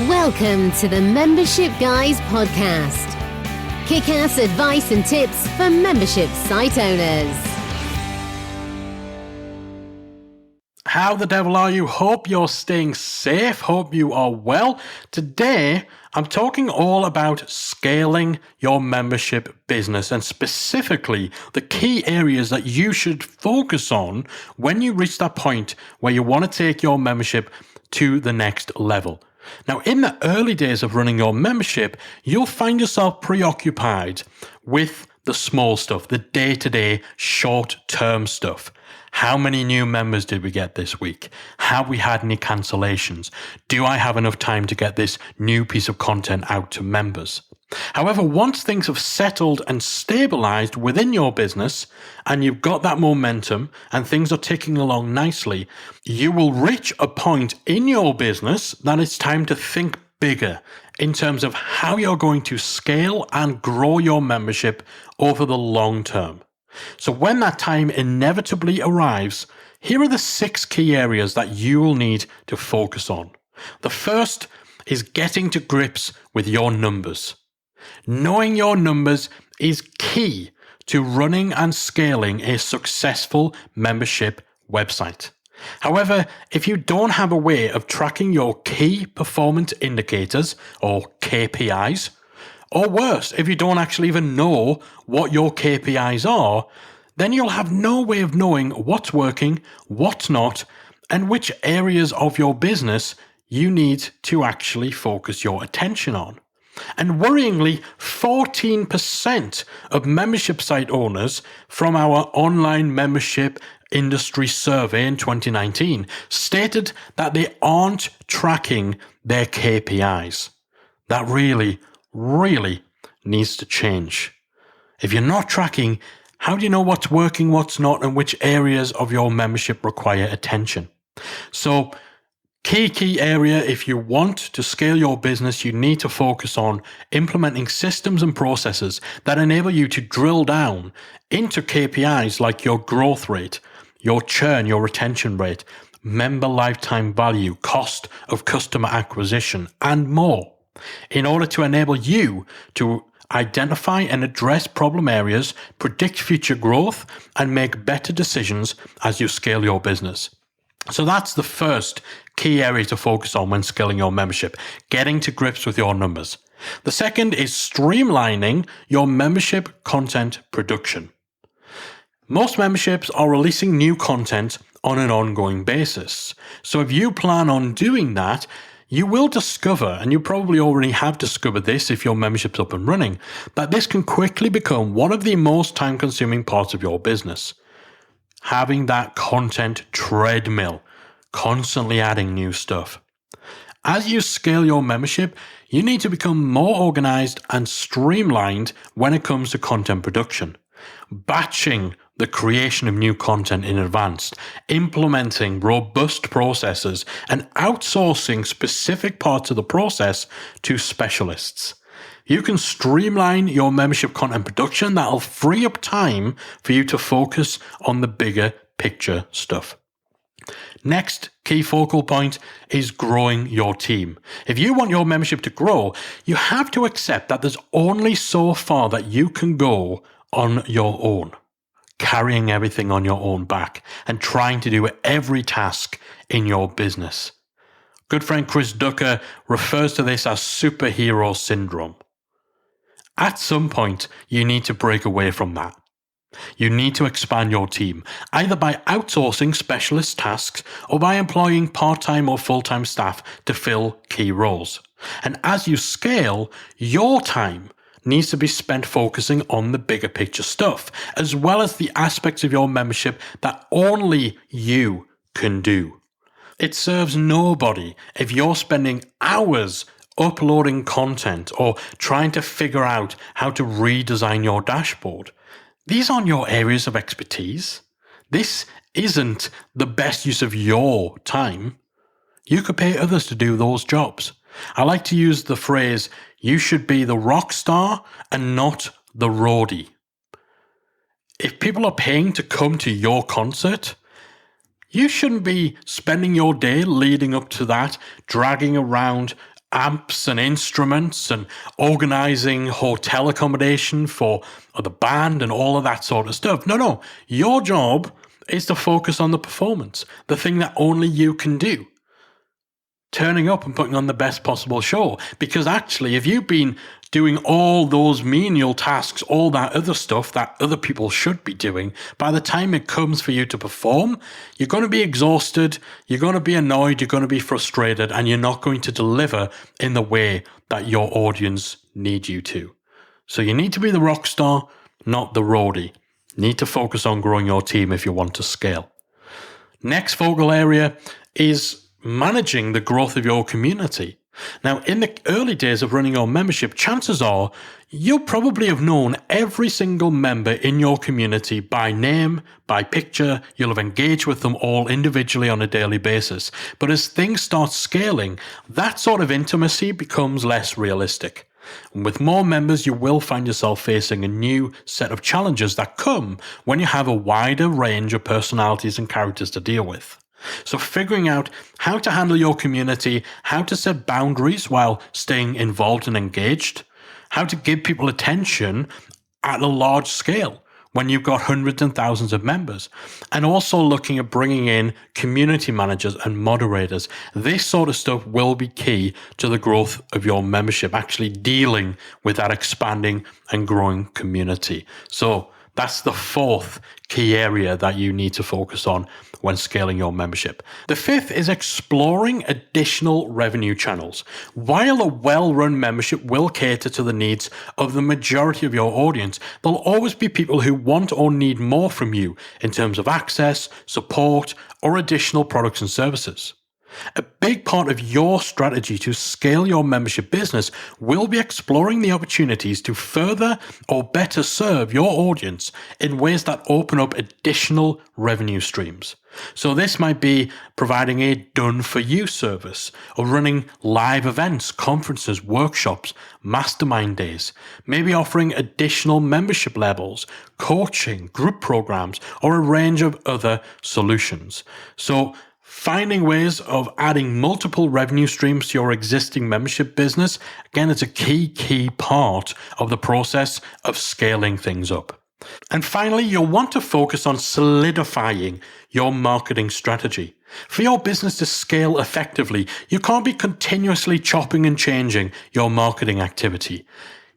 Welcome to the Membership Guys podcast. Kick-ass advice and tips for membership site owners. How the devil are you? Hope you're staying safe. Hope you are well. Today, I'm talking all about scaling your membership business and specifically the key areas that you should focus on when you reach that point where you want to take your membership to the next level. Now, in the early days of running your membership, you'll find yourself preoccupied with the small stuff, the day-to-day, short-term stuff. How many new members did we get this week? Have we had any cancellations? Do I have enough time to get this new piece of content out to members? However, once things have settled and stabilized within your business and you've got that momentum and things are ticking along nicely, you will reach a point in your business that it's time to think bigger in terms of how you're going to scale and grow your membership over the long term. So when that time inevitably arrives, here are the 6 key areas that you will need to focus on. The first is getting to grips with your numbers. Knowing your numbers is key to running and scaling a successful membership website. However, if you don't have a way of tracking your key performance indicators or KPIs, or worse, if you don't actually even know what your KPIs are, then you'll have no way of knowing what's working, what's not, and which areas of your business you need to actually focus your attention on. And worryingly, 14% of membership site owners from our online membership industry survey in 2019 stated that they aren't tracking their KPIs. That really needs to change. If you're not tracking, how do you know what's working, what's not, and which areas of your membership require attention? So, key area, if you want to scale your business, you need to focus on implementing systems and processes that enable you to drill down into KPIs like your growth rate, your churn, your retention rate, member lifetime value, cost of customer acquisition, and more, in order to enable you to identify and address problem areas, predict future growth, and make better decisions as you scale your business. So that's the first key area to focus on when scaling your membership, getting to grips with your numbers. The second is streamlining your membership content production. Most memberships are releasing new content on an ongoing basis. So if you plan on doing that, you will discover, and you probably already have discovered this if your membership's up and running, that this can quickly become one of the most time-consuming parts of your business. Having that content treadmill, constantly adding new stuff. As you scale your membership, you need to become more organized and streamlined when it comes to content production. Batching the creation of new content in advance, implementing robust processes, and outsourcing specific parts of the process to specialists. You can streamline your membership content production that'll free up time for you to focus on the bigger picture stuff. Next key focal point is growing your team. If you want your membership to grow, you have to accept that there's only so far that you can go on your own, carrying everything on your own back and trying to do every task in your business. Good friend Chris Ducker refers to this as superhero syndrome. At some point, you need to break away from that. You need to expand your team, either by outsourcing specialist tasks or by employing part-time or full-time staff to fill key roles. And as you scale, your time needs to be spent focusing on the bigger picture stuff, as well as the aspects of your membership that only you can do. It serves nobody if you're spending hours uploading content or trying to figure out how to redesign your dashboard. These aren't your areas of expertise. This isn't the best use of your time. You could pay others to do those jobs. I like to use the phrase, you should be the rock star and not the roadie. If people are paying to come to your concert, you shouldn't be spending your day leading up to that, dragging around amps and instruments and organizing hotel accommodation for the band and all of that sort of stuff. No. Your job is to focus on the performance, the thing that only you can do. Turning up and putting on the best possible show. Because actually, if you've been doing all those menial tasks, all that other stuff that other people should be doing, by the time it comes for you to perform, you're going to be exhausted, you're going to be annoyed, you're going to be frustrated, and you're not going to deliver in the way that your audience need you to. So you need to be the rock star, not the roadie. You need to focus on growing your team if you want to scale. Next focal area is managing the growth of your community. Now, in the early days of running your membership, chances are you'll probably have known every single member in your community by name, by picture. You'll have engaged with them all individually on a daily basis. But as things start scaling, that sort of intimacy becomes less realistic. And with more members, you will find yourself facing a new set of challenges that come when you have a wider range of personalities and characters to deal with. So figuring out how to handle your community, how to set boundaries while staying involved and engaged, how to give people attention at a large scale when you've got hundreds and thousands of members, and also looking at bringing in community managers and moderators. This sort of stuff will be key to the growth of your membership, actually dealing with that expanding and growing community. So that's the fourth key area that you need to focus on when scaling your membership. The fifth is exploring additional revenue channels. While a well-run membership will cater to the needs of the majority of your audience, there'll always be people who want or need more from you in terms of access, support, or additional products and services. A big part of your strategy to scale your membership business will be exploring the opportunities to further or better serve your audience in ways that open up additional revenue streams. So this might be providing a done-for-you service, or running live events, conferences, workshops, mastermind days, maybe offering additional membership levels, coaching, group programs, or a range of other solutions. So finding ways of adding multiple revenue streams to your existing membership business, again, it's a key part of the process of scaling things up. And finally, you'll want to focus on solidifying your marketing strategy. For your business to scale effectively, you can't be continuously chopping and changing your marketing activity.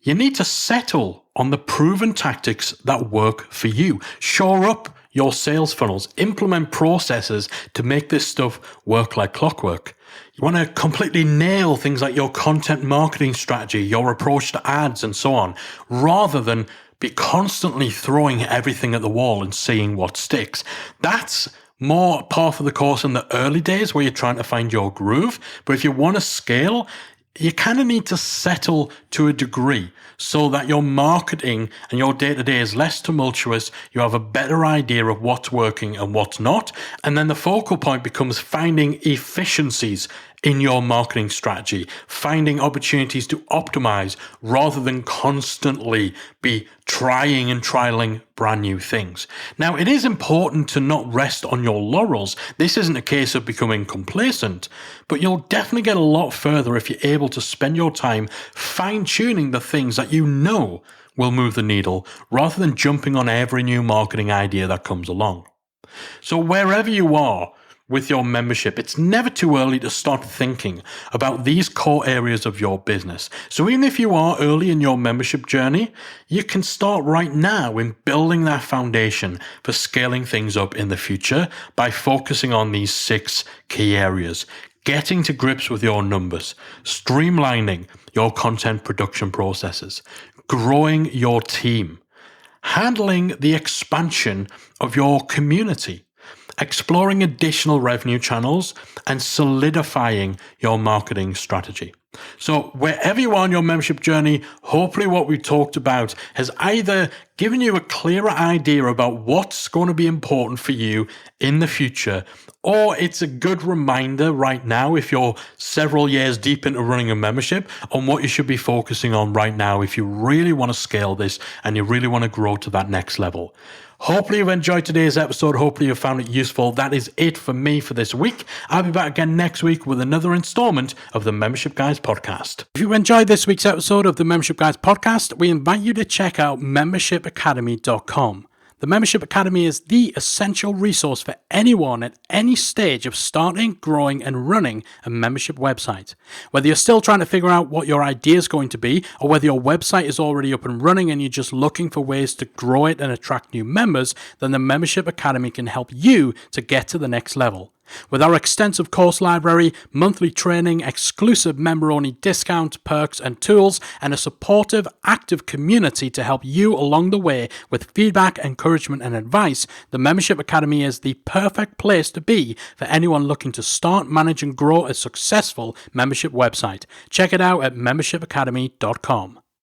You need to settle on the proven tactics that work for you. Shore up your sales funnels, implement processes to make this stuff work like clockwork. You want to completely nail things like your content marketing strategy, your approach to ads, and so on, rather than be constantly throwing everything at the wall and seeing what sticks. That's more par for the course in the early days where you're trying to find your groove. But if you want to scale, you kind of need to settle to a degree so that your marketing and your day-to-day is less tumultuous. You have a better idea of what's working and what's not. And then the focal point becomes finding efficiencies in your marketing strategy, finding opportunities to optimize rather than constantly be trying and trialing brand new things. Now, it is important to not rest on your laurels. This isn't a case of becoming complacent, but you'll definitely get a lot further if you're able to spend your time fine-tuning the things that you know will move the needle rather than jumping on every new marketing idea that comes along. So wherever you are with your membership, it's never too early to start thinking about these core areas of your business. So even if you are early in your membership journey, you can start right now in building that foundation for scaling things up in the future by focusing on these 6 key areas. Getting to grips with your numbers, streamlining your content production processes, growing your team, handling the expansion of your community, exploring additional revenue channels, and solidifying your marketing strategy. So wherever you are on your membership journey, hopefully what we talked about has either giving you a clearer idea about what's going to be important for you in the future. Or it's a good reminder right now, if you're several years deep into running a membership, on what you should be focusing on right now if you really want to scale this and you really want to grow to that next level. Hopefully you've enjoyed today's episode. Hopefully you found it useful. That is it for me for this week. I'll be back again next week with another installment of the Membership Guys podcast. If you enjoyed this week's episode of the Membership Guys podcast, we invite you to check out membershipacademy.com. The Membership Academy is the essential resource for anyone at any stage of starting, growing, and running a membership website. Whether you're still trying to figure out what your idea is going to be, or whether your website is already up and running and you're just looking for ways to grow it and attract new members, then the Membership Academy can help you to get to the next level. With our extensive course library, monthly training, exclusive member-only discounts, perks and tools, and a supportive, active community to help you along the way with feedback, encouragement and advice, the Membership Academy is the perfect place to be for anyone looking to start, manage and grow a successful membership website. Check it out at membershipacademy.com.